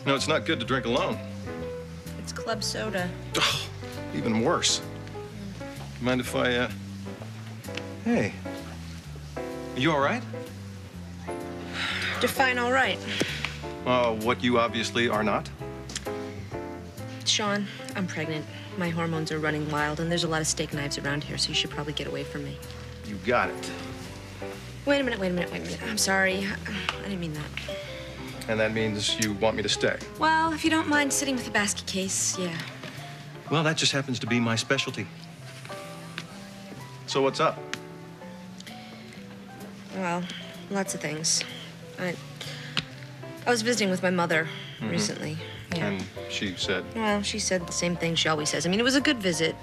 know, it's not good to drink alone. It's club soda. Oh, even worse. Mind if I, Hey. Are you all right? Define all right. What you obviously are not. Sean, I'm pregnant. My hormones are running wild, and there's a lot of steak knives around here, so you should probably get away from me. You got it. Wait a minute. I'm sorry. I didn't mean that. And that means you want me to stay? Well, if you don't mind sitting with the basket case, yeah. Well, that just happens to be my specialty. So what's up? Well, lots of things. I was visiting with my mother recently. Yeah. And she said? Well, she said the same thing she always says. I mean, it was a good visit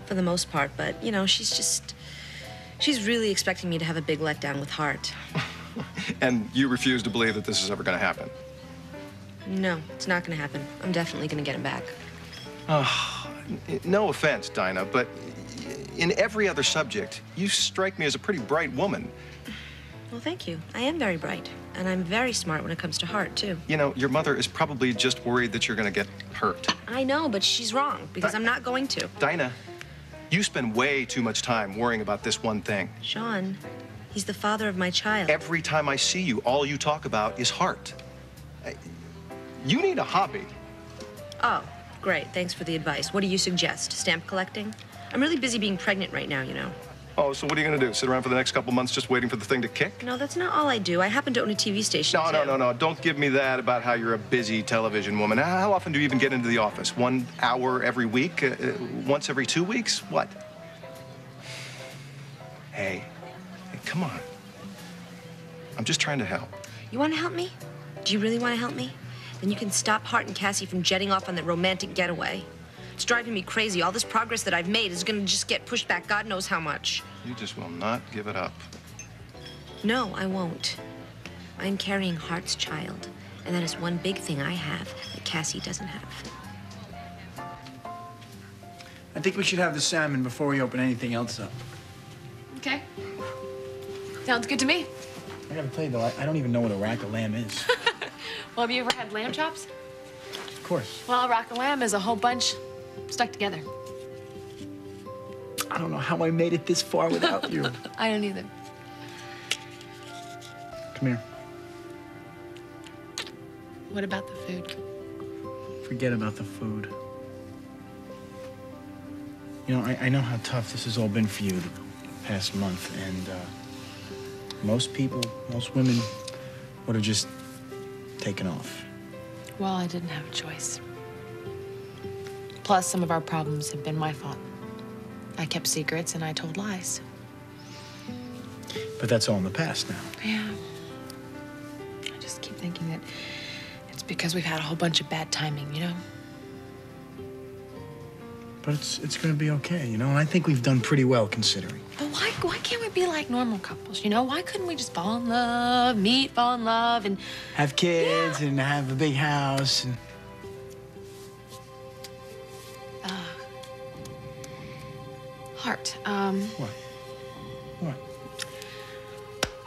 for the most part, but, you know, she's really expecting me to have a big letdown with Hart. And you refuse to believe that this is ever going to happen? No, it's not going to happen. I'm definitely going to get him back. No offense, Dinah, but in every other subject, you strike me as a pretty bright woman. Well, thank you. I am very bright, and I'm very smart when it comes to Hart, too. You know, your mother is probably just worried that you're going to get hurt. I know, but she's wrong, because I'm not going to. Dinah, you spend way too much time worrying about this one thing. Sean, he's the father of my child. Every time I see you, all you talk about is Hart. You need a hobby. Oh, great. Thanks for the advice. What do you suggest? Stamp collecting? I'm really busy being pregnant right now, you know. Oh, so what are you going to do? Sit around for the next couple months just waiting for the thing to kick? No, that's not all I do. I happen to own a TV station, too. No. Don't give me that about how you're a busy television woman. How often do you even get into the office? 1 hour every week? Once every 2 weeks? What? Hey, come on. I'm just trying to help. You want to help me? Do you really want to help me? Then you can stop Hart and Cassie from jetting off on that romantic getaway. It's driving me crazy. All this progress that I've made is going to just get pushed back God knows how much. You just will not give it up. No, I won't. I'm carrying Hart's child, and that is one big thing I have that Cassie doesn't have. I think we should have the salmon before we open anything else up. Okay. Sounds good to me. I gotta tell you, though, I don't even know what a rack of lamb is. Well, have you ever had lamb chops? Of course. Well, a rack of lamb is a whole bunch stuck together. I don't know how I made it this far without you. I don't either. Come here. What about the food? Forget about the food. You know, I know how tough this has all been for you the past month, and most people, most women would have just taken off. Well, I didn't have a choice. Plus, some of our problems have been my fault. I kept secrets and I told lies. But that's all in the past now. Yeah. I just keep thinking that it's because we've had a whole bunch of bad timing, you know? But it's gonna be okay, you know? And I think we've done pretty well considering. But why can't we be like normal couples, you know? Why couldn't we just fall in love, meet, fall in love, and... Have kids and have a big house and... Hart, What? What?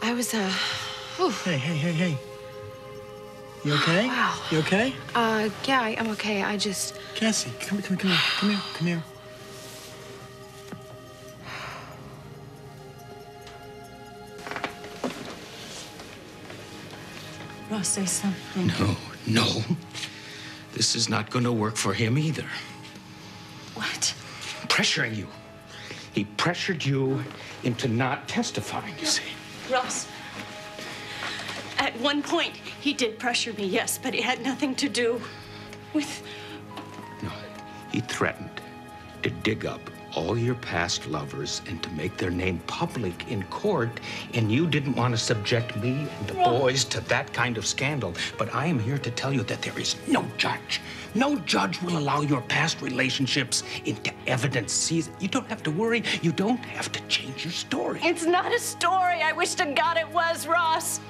I was, Hey. You okay? Wow. You okay? Yeah, I'm okay. I just... Cassie, come here. Ross, say something. No. This is not going to work for him either. What? Pressuring you. He pressured you into not testifying, you see. Ross, at one point, he did pressure me, yes, but it had nothing to do with... No, he threatened to dig up all your past lovers and to make their name public in court, and you didn't want to subject me and the boys to that kind of scandal. But I am here to tell you that there is no judge. No judge will allow your past relationships into evidence. See, you don't have to worry. You don't have to change your story. It's not a story. I wish to God it was, Ross.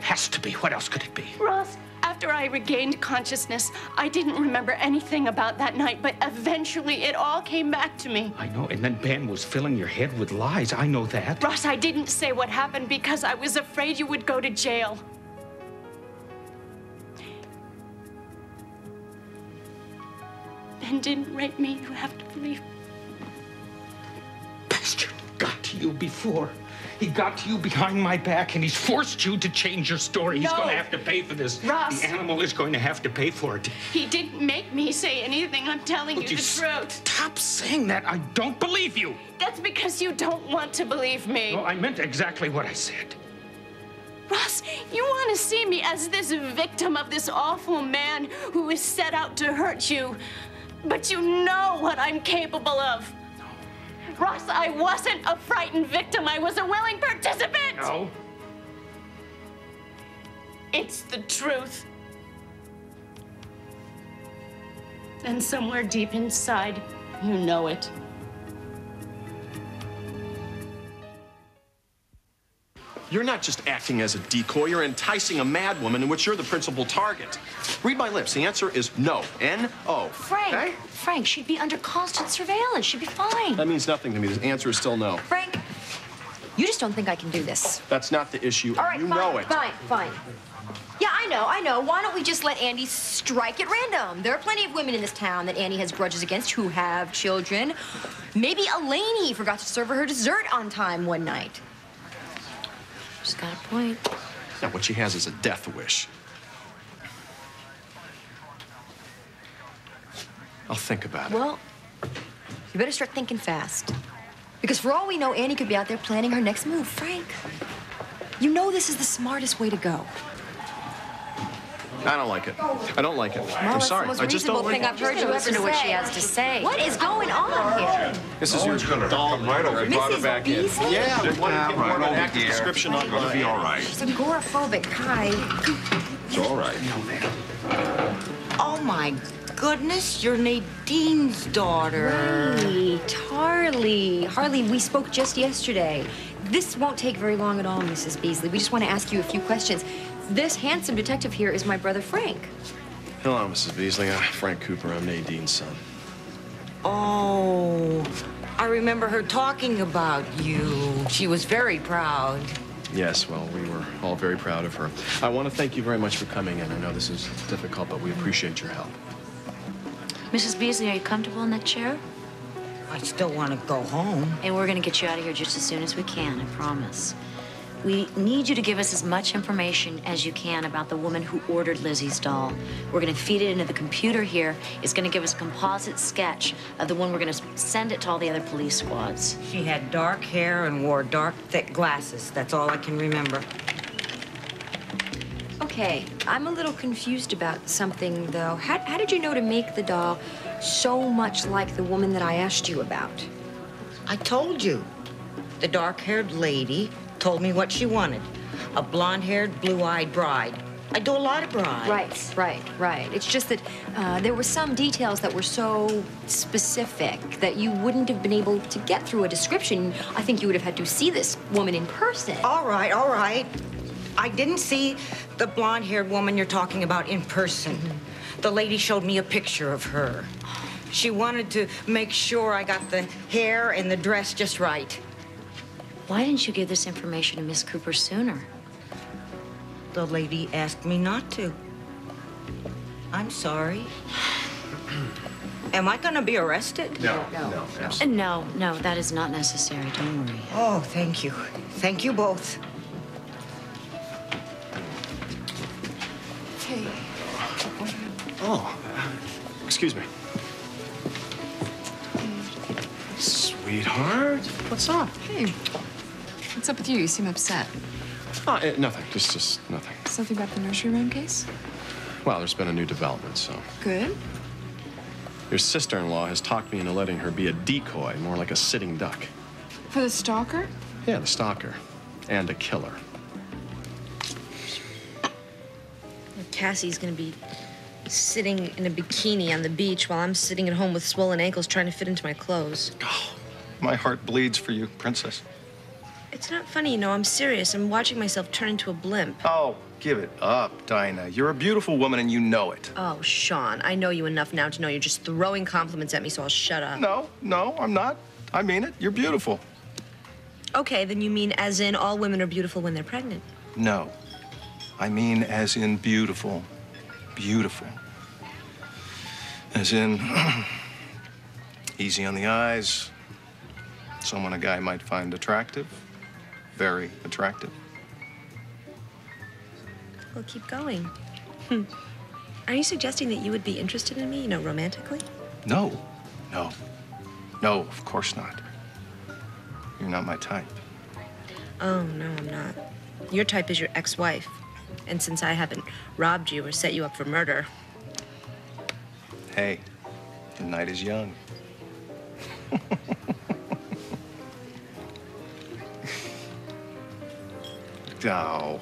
Has to be. What else could it be? Ross, after I regained consciousness, I didn't remember anything about that night, but eventually it all came back to me. I know, and then Ben was filling your head with lies. I know that. Ross, I didn't say what happened because I was afraid you would go to jail. Ben didn't rape me, you have to believe. Bastard got to you before. He got to you behind my back, and he's forced you to change your story. He's No. going to have to pay for this. Ross. The animal is going to have to pay for it. He didn't make me say anything. I'm telling Would you the truth. Stop saying that. I don't believe you. That's because you don't want to believe me. No, I meant exactly what I said. Ross, you want to see me as this victim of this awful man who is set out to hurt you. But you know what I'm capable of. Ross, I wasn't a frightened victim. I was a willing participant. No. It's the truth. And somewhere deep inside, you know it. You're not just acting as a decoy, you're enticing a madwoman in which you're the principal target. Read my lips. The answer is no. N-O. Frank, Okay? Frank, she'd be under constant surveillance. She'd be fine. That means nothing to me. The answer is still no. Frank, you just don't think I can do this. That's not the issue. All right, you fine, know it. fine. Yeah, I know. Why don't we just let Andy strike at random? There are plenty of women in this town that Andy has grudges against who have children. Maybe Eleni forgot to serve her dessert on time one night. She's got a point. Now, what she has is a death wish. I'll think about it. Well, you better start thinking fast. Because for all we know, Annie could be out there planning her next move. Frank, you know this is the smartest way to go. I don't like it. I don't like it. Well, I'm it's sorry. the most I just don't reasonable like thing it. I've heard you Listen ever to what say. she has to say. What is going on here? This is your gonna doll. come right over. Brought her Mrs. back in. Beasley? Yeah, we wanted to get more of an Right over active here. description on It's gonna be all right. She's agoraphobic. Hi. It's all right. Oh my goodness, you're Nadine's daughter. Right, Harley, we spoke just yesterday. This won't take very long at all, Mrs. Beasley. We just want to ask you a few questions. This handsome detective here is my brother, Frank. Hello, Mrs. Beasley. I'm Frank Cooper. I'm Nadine's son. Oh, I remember her talking about you. She was very proud. Yes, well, we were all very proud of her. I want to thank you very much for coming in. I know this is difficult, but we appreciate your help. Mrs. Beasley, are you comfortable in that chair? I still want to go home. And we're going to get you out of here just as soon as we can, I promise. We need you to give us as much information as you can about the woman who ordered Lizzie's doll. We're going to feed it into the computer here. It's going to give us a composite sketch of the one we're going to send it to all the other police squads. She had dark hair and wore dark, thick glasses. That's all I can remember. Okay, I'm a little confused about something, though. How did you know to make the doll so much like the woman that I asked you about? I told you. The dark-haired lady told me what she wanted. A blonde-haired, blue-eyed bride. I do a lot of brides. Right. It's just that there were some details that were so specific that you wouldn't have been able to get through a description. I think you would have had to see this woman in person. All right. I didn't see the blonde-haired woman you're talking about in person. The lady showed me a picture of her. She wanted to make sure I got the hair and the dress just right. Why didn't you give this information to Miss Cooper sooner? The lady asked me not to. I'm sorry. Am I gonna be arrested? No. No, that is not necessary. Don't worry. Oh, thank you. Thank you both. Hey. Oh, excuse me. Sweetheart, what's up? Hey, what's up with you? You seem upset. Nothing. Just nothing. Something about the nursery rhyme case? Well, there's been a new development, so. Good. Your sister-in-law has talked me into letting her be a decoy, more like a sitting duck. For the stalker? Yeah, the stalker. And a killer. Cassie's gonna be sitting in a bikini on the beach while I'm sitting at home with swollen ankles trying to fit into my clothes. Oh, my heart bleeds for you, Princess. It's not funny, you know. I'm serious. I'm watching myself turn into a blimp. Oh, give it up, Dinah. You're a beautiful woman and you know it. Oh, Sean, I know you enough now to know you're just throwing compliments at me, so I'll shut up. No, I'm not. I mean it. You're beautiful. Okay, then you mean as in all women are beautiful when they're pregnant. No. I mean as in beautiful. Beautiful. As in, easy on the eyes, someone a guy might find attractive, very attractive. Well, keep going. Are you suggesting that you would be interested in me, you know, romantically? No, no, no, of course not. You're not my type. Oh, no, I'm not. Your type is your ex-wife. And since I haven't robbed you or set you up for murder... Hey, the night is young. Oh.